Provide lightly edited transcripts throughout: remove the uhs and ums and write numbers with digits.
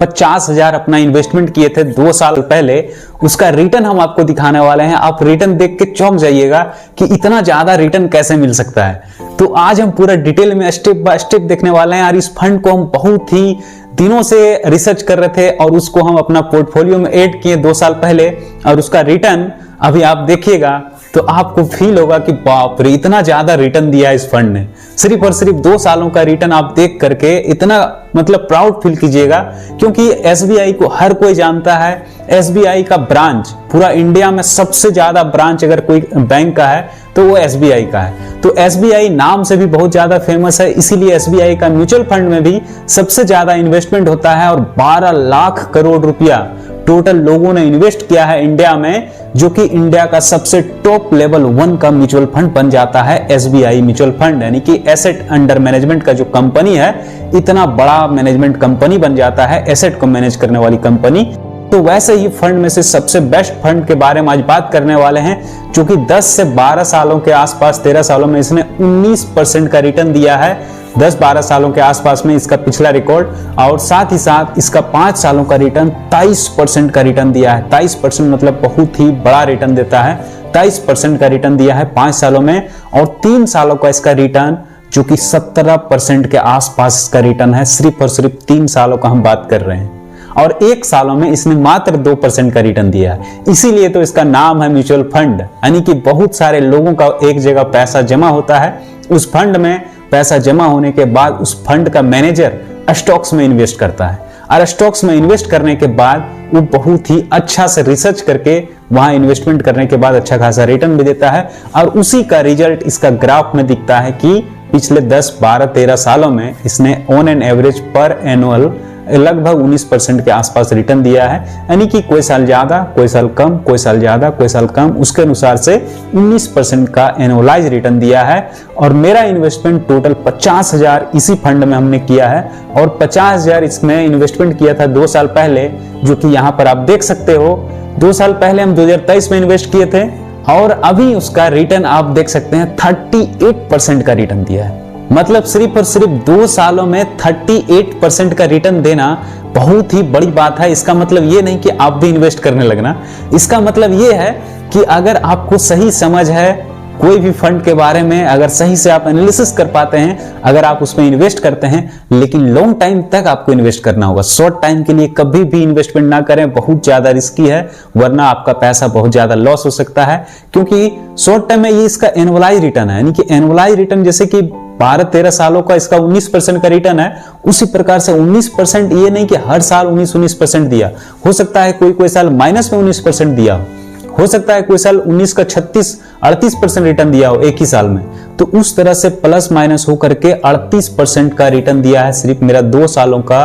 50,000 अपना इन्वेस्टमेंट किए थे 2 साल पहले, उसका रिटर्न हम आपको दिखाने वाले हैं। आप रिटर्न देख के चौंक जाइएगा कि इतना ज्यादा रिटर्न कैसे मिल सकता है। तो आज हम पूरा डिटेल में स्टेप बाय स्टेप देखने वाले हैं। और इस फंड को हम बहुत ही दिनों से रिसर्च कर रहे थे और उसको हम अपना पोर्टफोलियो में ऐड किए 2 साल पहले, और उसका रिटर्न अभी आप देखिएगा तो आपको फील होगा कि बाप रे, इतना ज्यादा रिटर्न दिया है इस फंड ने। सिर्फ और सिर्फ 2 सालों का रिटर्न आप देख करके इतना मतलब प्राउड फील कीजिएगा, क्योंकि एसबीआई को हर कोई जानता है। एसबीआई का ब्रांच पूरा इंडिया में सबसे ज्यादा ब्रांच अगर कोई बैंक का है तो वो एसबीआई का है। तो एसबीआई नाम से भी बहुत ज्यादा फेमस है, इसीलिए एसबीआई का म्यूचुअल फंड में भी सबसे ज्यादा इन्वेस्टमेंट होता है। और 12 लाख करोड़ रुपया टोटल लोगों ने इन्वेस्ट किया है इंडिया में, जो कि इंडिया का सबसे टॉप लेवल 1 का म्यूचुअल फंड बन जाता है एसबीआई म्यूचुअल फंड, यानी कि एसेट अंडर मैनेजमेंट का जो कंपनी है, इतना बड़ा मैनेजमेंट कंपनी बन जाता है, एसेट को मैनेज करने वाली कंपनी। तो वैसे ही फंड में से सबसे बेस्ट फंड के बारे में आज बात करने वाले हैं, जो कि 10 से 12 सालों के आसपास, 13 सालों में इसने 19% का रिटर्न दिया है। 10-12 सालों के आसपास में इसका पिछला रिकॉर्ड, और साथ ही साथ इसका 5 सालों का रिटर्न 23% का रिटर्न दिया है। 23% मतलब बहुत ही बड़ा रिटर्न देता है। 23% का रिटर्न दिया है 5 सालों में, और 3 सालों का इसका रिटर्न जो कि 17% के आसपास इसका रिटर्न है। सिर्फ और सिर्फ 3 सालों का हम बात कर रहे हैं, और 1 सालों में इसने मात्र 2% का रिटर्न दिया है। इसीलिए तो इसका नाम है म्यूचुअल फंड, यानी कि बहुत सारे लोगों का एक जगह पैसा जमा होता है। उस फंड में पैसा जमा होने के बाद उस फंड का मैनेजर स्टॉक्स में इन्वेस्ट करता है, और स्टॉक्स में इन्वेस्ट करने के बाद वो बहुत ही अच्छा से रिसर्च करके वहां इन्वेस्टमेंट करने के बाद अच्छा खासा रिटर्न भी देता है। और उसी का रिजल्ट इसका ग्राफ में दिखता है कि पिछले 10, 12, 13 सालों में इसने ऑन एन एवरेज पर एनुअल लगभग 19% के आसपास रिटर्न दिया है। यानी कि कोई साल ज्यादा, कोई साल कम, कोई साल ज्यादा, कोई साल कम, उसके अनुसार से 19% का एनुअलाइज रिटर्न दिया है। और मेरा इन्वेस्टमेंट टोटल 50,000 इसी फंड में हमने किया है, और 50,000 इसमें इन्वेस्टमेंट किया था 2 साल पहले, जो कि यहाँ पर आप देख सकते हो। 2 साल पहले हम 2023 में इन्वेस्ट किए थे, और अभी उसका रिटर्न आप देख सकते हैं 38% का रिटर्न दिया है। मतलब सिर्फ और सिर्फ 2 सालों में 38% का रिटर्न देना बहुत ही बड़ी बात है। इसका मतलब ये नहीं कि आप भी इन्वेस्ट करने लगना, इसका मतलब ये है कि अगर आपको सही समझ है कोई भी फंड के बारे में, अगर सही से आप एनालिसिस कर पाते हैं, अगर आप उसमें इन्वेस्ट करते हैं, लेकिन लॉन्ग टाइम तक आपको इन्वेस्ट करना होगा। शॉर्ट टाइम के लिए कभी भी इन्वेस्टमेंट ना करें, बहुत ज्यादा रिस्की है, वरना आपका पैसा बहुत ज्यादा लॉस हो सकता है। क्योंकि शॉर्ट टाइम में ये इसका एनुअलाइज रिटर्न है, यानी कि एनुअलाइज रिटर्न जैसे कि 12-13 सालों का इसका 19% का रिटर्न है, उसी प्रकार से 19%, ये नहीं कि हर साल 19% दिया। हो सकता है कोई साल माइनस में 19% दिया हो सकता है कोई साल 19 का 36-38% रिटर्न दिया हो एक ही साल में। तो उस तरह से प्लस माइनस होकर के 38% का रिटर्न दिया है। सिर्फ मेरा 2 सालों का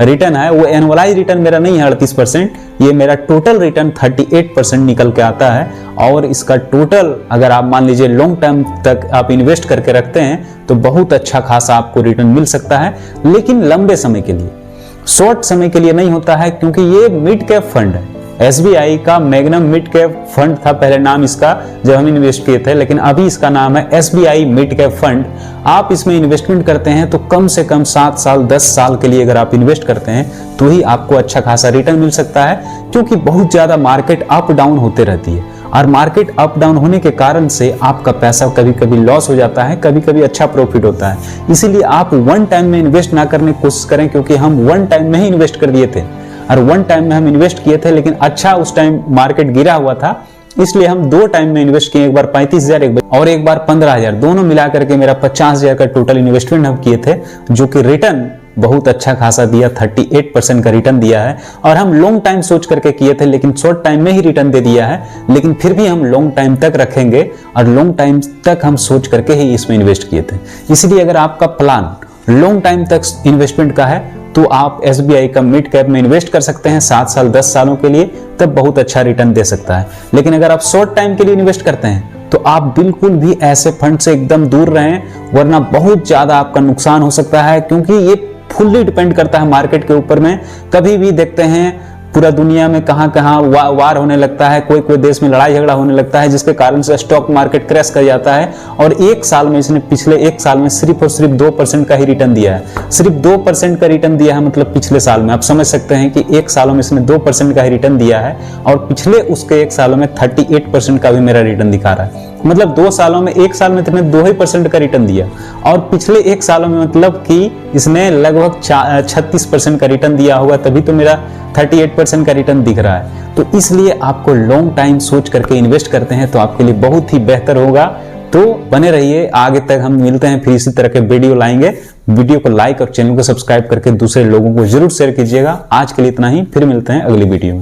रिटर्न है, वो एनुअलाइज रिटर्न मेरा नहीं है 38%, ये मेरा टोटल रिटर्न 38% निकल के आता है। और इसका टोटल अगर आप मान लीजिए लॉन्ग टर्म तक आप इन्वेस्ट करके रखते हैं तो बहुत अच्छा खासा आपको रिटर्न मिल सकता है, लेकिन लंबे समय के लिए, शॉर्ट समय के लिए नहीं होता है। क्योंकि ये मिड कैप फंड है, एसबीआई का मैग्नम मिड कैप फंड था पहले नाम इसका जब हम इन्वेस्ट किए थे, लेकिन अभी इसका नाम है एसबीआई मिड कैप फंड। आप इसमें इन्वेस्टमेंट करते हैं तो कम से कम 7 साल 10 साल के लिए अगर आप इन्वेस्ट करते हैं तो ही आपको अच्छा खासा रिटर्न मिल सकता है। क्योंकि बहुत ज्यादा मार्केट अप डाउन होते रहती है, और मार्केट अप डाउन होने के कारण से आपका पैसा कभी कभी लॉस हो जाता है, कभी कभी अच्छा प्रॉफिट होता है। इसीलिए आप वन टाइम में इन्वेस्ट ना करने की कोशिश करें, क्योंकि हम वन टाइम में ही इन्वेस्ट कर दिए थे, और वन टाइम में हम इन्वेस्ट किए थे, लेकिन अच्छा उस टाइम मार्केट गिरा हुआ था, इसलिए हम 2 टाइम में इन्वेस्ट किए, एक बार 35,000 और एक बार 15,000, दोनों मिलाकर के मेरा 50,000 का टोटल इन्वेस्टमेंट हम किए थे, जो कि रिटर्न बहुत अच्छा खासा दिया, 38% का रिटर्न दिया है। और हम लॉन्ग टाइम सोच करके किए थे, लेकिन शॉर्ट टाइम में ही रिटर्न दे दिया है, लेकिन फिर भी हम लॉन्ग टाइम तक रखेंगे, और लॉन्ग टाइम तक हम सोच करके ही इसमें इन्वेस्ट किए थे। इसलिए अगर आपका प्लान लॉन्ग टाइम तक इन्वेस्टमेंट का है तो आप एसबीआई का मिड कैप में इन्वेस्ट कर सकते हैं 7 साल 10 सालों के लिए, तब बहुत अच्छा रिटर्न दे सकता है। लेकिन अगर आप शॉर्ट टाइम के लिए इन्वेस्ट करते हैं तो आप बिल्कुल भी ऐसे फंड से एकदम दूर रहें, वरना बहुत ज्यादा आपका नुकसान हो सकता है। क्योंकि ये फुल्ली डिपेंड करता है मार्केट के ऊपर में। कभी भी देखते हैं पूरा दुनिया में कहां कहां वार होने लगता है, कोई कोई देश में लड़ाई झगड़ा होने लगता है, जिसके कारण से स्टॉक मार्केट क्रैश कर जाता है। और एक साल में इसने पिछले एक साल में सिर्फ और सिर्फ 2% का ही रिटर्न दिया है, सिर्फ 2% का रिटर्न दिया है। मतलब पिछले साल में आप समझ सकते हैं कि एक सालों में इसने 2% का ही रिटर्न दिया है, और पिछले उसके एक सालों में 38% का भी मेरा रिटर्न दिखा रहा है। मतलब 2 सालों में, एक साल में इसने 2% का रिटर्न दिया, और पिछले एक सालों में मतलब कि इसने लगभग 36% का रिटर्न दिया होगा, तभी तो मेरा 38% का रिटर्न दिख रहा है। तो इसलिए आपको लॉन्ग टाइम सोच करके इन्वेस्ट करते हैं तो आपके लिए बहुत ही बेहतर होगा। तो बने रहिए, आगे तक हम मिलते हैं, फिर इसी तरह के वीडियो लाएंगे। वीडियो को लाइक और चैनल को सब्सक्राइब करके दूसरे लोगों को जरूर शेयर कीजिएगा। आज के लिए इतना ही, फिर मिलते हैं अगली वीडियो में।